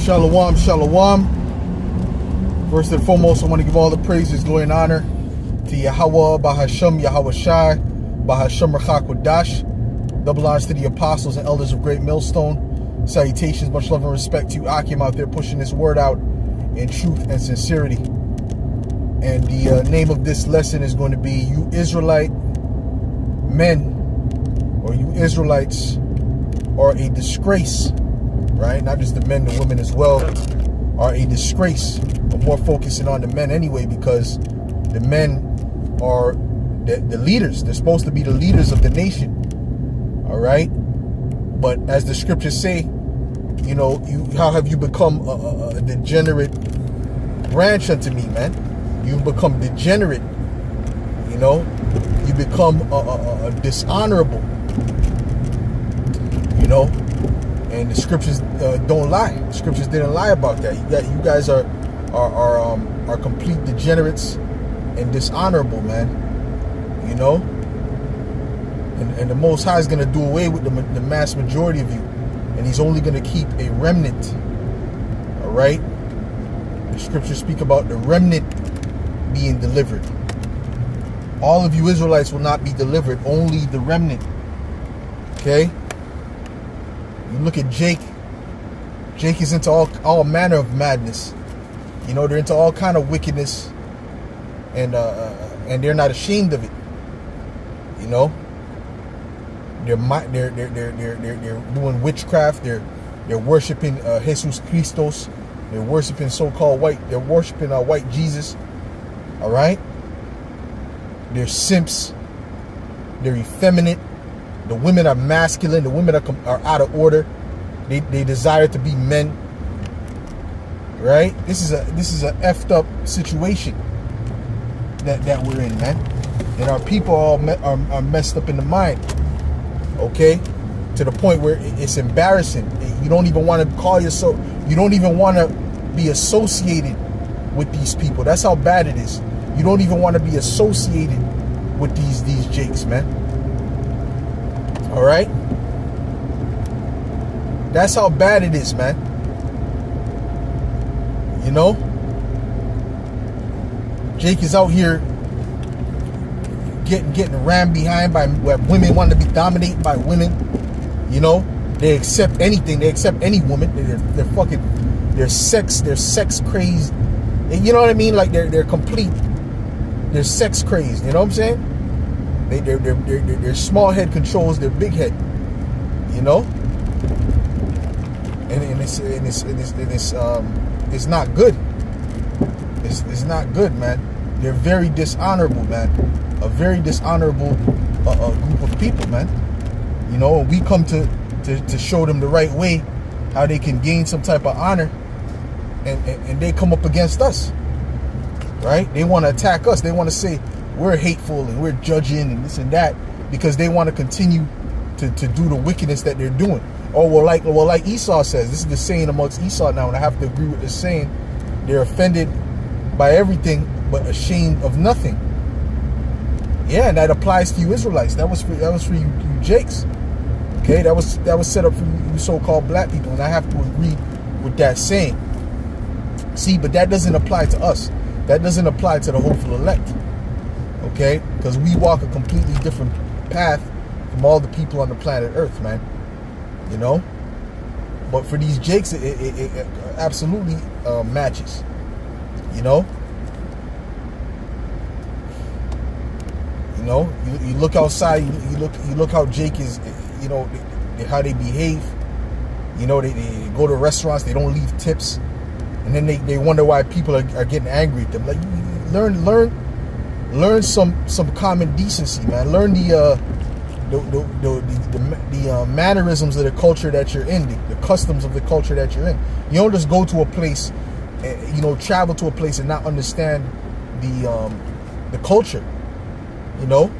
Shalom, shalom. First and foremost, I want to give all the praises, glory, and honor to Yahweh, Bahashem, Yahweh Shai, Bahashem Rachak Wadash. Double honors to the apostles and elders of Great Millstone. Salutations, much love and respect to you, Akim, out there pushing this word out in truth and sincerity. And the name of this lesson is going to be You Israelite Men, or You Israelites Are a Disgrace. Right? Not just the men, the women as well are a disgrace. But more focusing on the men anyway, because the men are the leaders. They're supposed to be the leaders of the nation. All right? But as the scriptures say, you know, how have you become a degenerate branch unto me, man? You become degenerate. You know? You become a dishonorable. You know? And the scriptures don't lie. The scriptures didn't lie about that. You guys are complete degenerates and dishonorable, man. You know, and the Most High is gonna do away with the mass majority of you, and He's only gonna keep a remnant. All right. The scriptures speak about the remnant being delivered. All of you Israelites will not be delivered. Only the remnant. Okay. You look at Jake. Jake is into all manner of madness. You know, they're into all kind of wickedness, and they're not ashamed of it. You know, they're doing witchcraft. They're worshiping Jesus Christos. They're worshiping so-called white. They're worshiping white Jesus. All right. They're simps. They're effeminate. The women are masculine. The women are out of order. They desire to be men. Right? This is a effed up situation that we're in, man. And our people are messed up in the mind. Okay? To the point where it's embarrassing. You don't even want to call yourself. You don't even want to be associated with these people. That's how bad it is. You don't even want to be associated with these jakes, man. All right, that's how bad it is, man. You know, Jake is out here getting rammed behind by women, wanting to be dominated by women. You know, they accept anything. They accept any woman. They're sex crazed. You know what I mean? Like they're complete. They're sex crazed. You know what I'm saying? Their small head controls their big head, you know, and it's not good. It's not good, man. They're very dishonorable, man. A very dishonorable group of people, man. You know, and we come to show them the right way, how they can gain some type of honor, and they come up against us, right? They want to attack us. They want to say we're hateful and we're judging and this and that, because they want to continue to do the wickedness that they're doing. Or like Esau says, this is the saying amongst Esau now, and I have to agree with this saying: they're offended by everything but ashamed of nothing. Yeah, and that applies to you Israelites. That was for you Jakes. Okay, that was set up for you so-called black people, and I have to agree with that saying. See, but that doesn't apply to us. That doesn't apply to the hopeful elect. Okay, because we walk a completely different path from all the people on the planet Earth, man. You know, but for these Jakes, it absolutely matches. You know, you look outside, you look how Jake is. You know, how they behave. You know, they go to restaurants, they don't leave tips, and then they wonder why people are getting angry at them. Like, learn some common decency, man. Learn the mannerisms of the culture that you're in, the customs of the culture that you're in. You don't just go to a place, you know, travel to a place and not understand the culture, you know,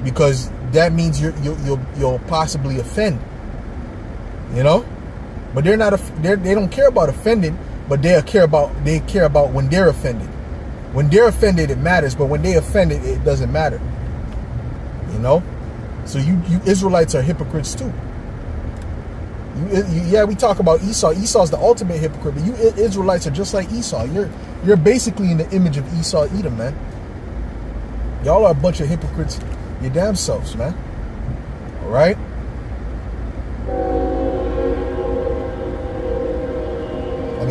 because that means you'll possibly offend, you know. But they don't care about offending, but they care about when they're offended. When they're offended, it matters, but when they offend it doesn't matter. You know? So you Israelites are hypocrites too. Yeah, we talk about Esau. Esau's the ultimate hypocrite, but you Israelites are just like Esau. You're basically in the image of Esau, Edom, man. Y'all are a bunch of hypocrites, your damn selves, man. All right. And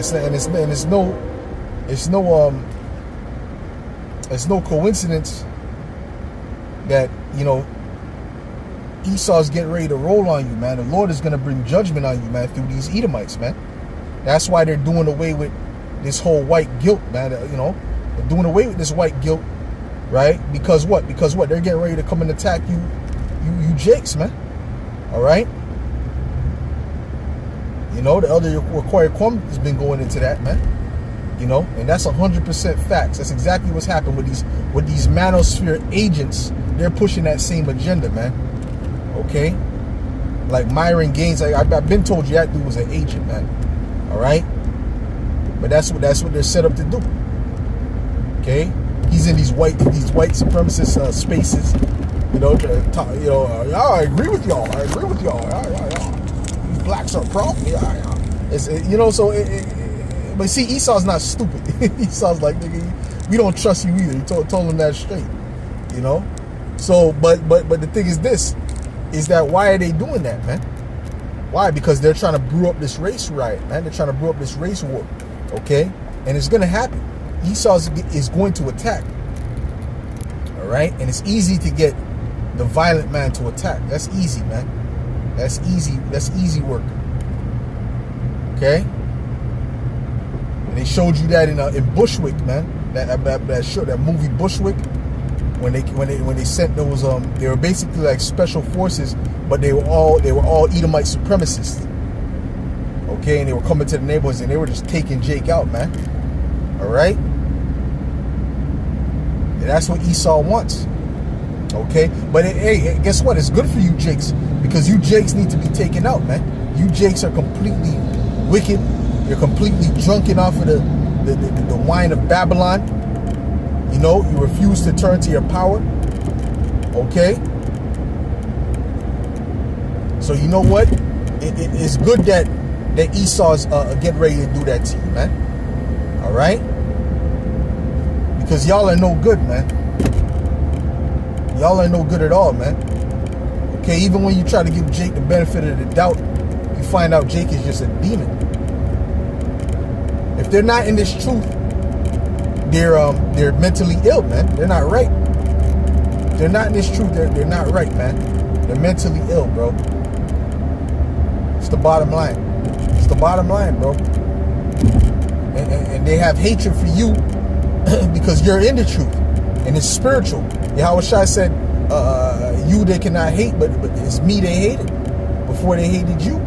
it's no coincidence that, you know, Esau's getting ready to roll on you, man. The Lord is going to bring judgment on you, man, through these Edomites, man. That's why they're doing away with this whole white guilt, man. You know, they're doing away with this white guilt, right? Because what? Because what? They're getting ready to come and attack you Jakes, man. All right? You know, the elder required Kwum has been going into that, man. You know, and that's 100% facts. That's exactly what's happened with these manosphere agents. They're pushing that same agenda, man. Okay? Like Myron Gaines, I've been told you that dude was an agent, man. All right? But that's what they're set up to do. Okay? He's in these white supremacist spaces. You know, I agree with y'all. These blacks are a problem. It's, you know, so but see, Esau's not stupid. Esau's like, nigga, we don't trust you either. He told him that straight. You know? So, but the thing is this, is that why are they doing that, man? Why? Because they're trying to brew up this race riot, man. They're trying to brew up this race war. Okay? And it's going to happen. Esau is going to attack. All right? And it's easy to get the violent man to attack. That's easy, man. That's easy. That's easy work. Okay? And they showed you that in Bushwick, man. That movie Bushwick, when they sent those they were basically like special forces, but they were all Edomite supremacists. Okay, and they were coming to the neighborhoods and they were just taking Jake out, man. All right? And that's what Esau wants. Okay? But hey, guess what? It's good for you Jakes, because you Jakes need to be taken out, man. You Jakes are completely wicked. You're completely drunken off of the wine of Babylon. You know, you refuse to turn to your power. Okay? So you know what? It's good that Esau's getting ready to do that to you, man. All right? Because y'all are no good, man. Y'all are no good at all, man. Okay, even when you try to give Jake the benefit of the doubt, you find out Jake is just a demon. If they're not in this truth, they're mentally ill, man. They're not right. If they're not in this truth, they're not right, man. They're mentally ill, bro. It's the bottom line. It's the bottom line, bro. And they have hatred for you because you're in the truth. And it's spiritual. Yahweh Shai said, you they cannot hate, but it's me they hated before they hated you.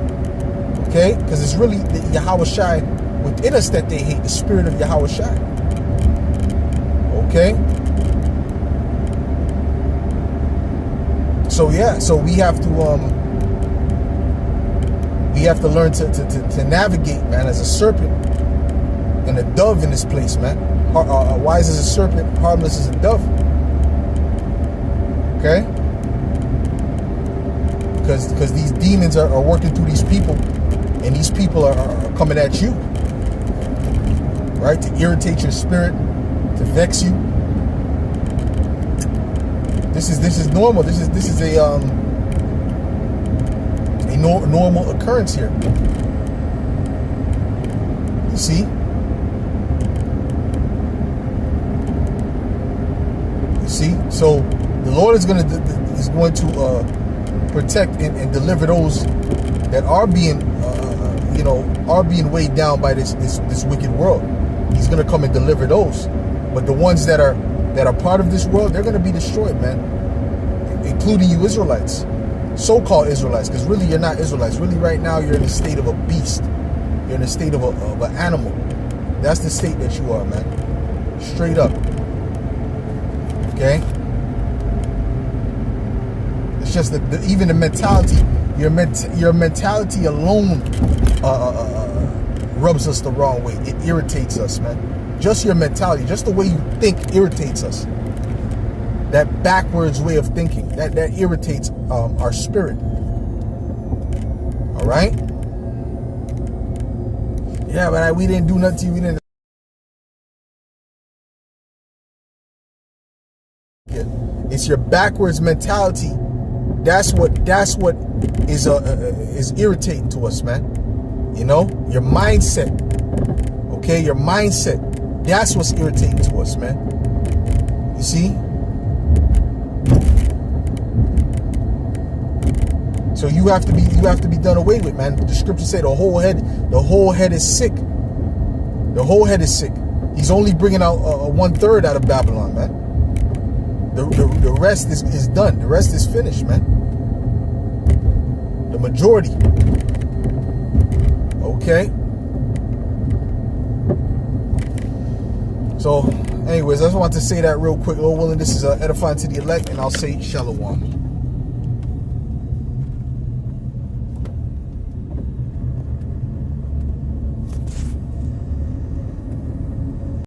Okay? Because it's really the Yahweh Shai within us that they hate, the spirit of Yahweh Shai. Okay? So yeah, so we have to learn to navigate, man, as a serpent and a dove in this place, man. Wise as a serpent, harmless as a dove. Okay? Because these demons are working through these people, and these people are coming at you, right? To irritate your spirit, to vex you. This is normal. This is a normal occurrence here. You see? You see? So the Lord is going to protect and deliver those that are being weighed down by this wicked world. He's going to come and deliver those. But the ones that are part of this world, they're going to be destroyed, man. Including you Israelites. So-called Israelites, because really you're not Israelites. Really right now you're in a state of a beast. You're in a state of an animal. That's the state that you are, man. Straight up. Okay? It's just that even the mentality, your mentality alone rubs us the wrong way. It irritates us, man. Just your mentality, just the way you think irritates us. That backwards way of thinking, that irritates our spirit. All right? Yeah, but we didn't do nothing to you. We didn't. It's your backwards mentality. That's what is irritating to us, man. You know, your mindset. Okay, your mindset. That's what's irritating to us, man. You see? So you have to be done away with, man. The scriptures say the whole head is sick. The whole head is sick. He's only bringing out 1/3 out of Babylon, man. The rest is done. The rest is finished, man. The majority. Okay. So, anyways, I just want to say that real quick. Lord willing, this is edifying to the elect, and I'll say shalom.